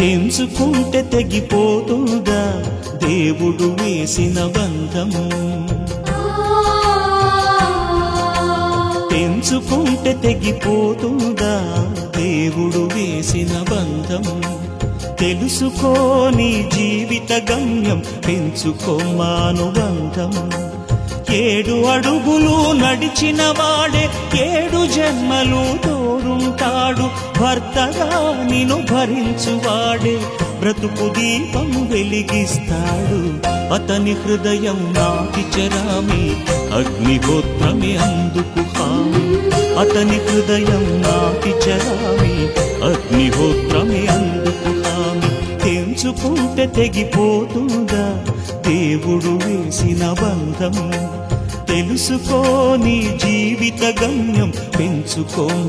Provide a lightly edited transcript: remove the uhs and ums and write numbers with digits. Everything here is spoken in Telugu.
తెంచుకుంటే తెగిపోతుందా దేవుడు వేసిన బంధం? తెంచుకుంటే తెగిపోతుందా దేవుడు వేసిన బంధం? తెలుసుకోని జీవిత గమ్యం, పెంచుకోమానుబంధం. 7 అడుగులు నడిచిన వాడే 7 జన్మలు తోడుంటాడు. భర్తగా నిన్ను భరించువాడే బ్రతుకు దీపం వెలిగిస్తాడు. అతని హృదయం నాటి చెరామి, అగ్నిహోత్రమే అందుకు హామీ. అతని హృదయం నాటి చెరామి, అగ్నిహోత్రమే అందుకు హామీ. తెంచుకుంటే తెగిపోతుందా దేవుడు వేసిన బంధం? తెలుసుకోని జీవిత గమ్యం, పెంచుకోమానుబంధం.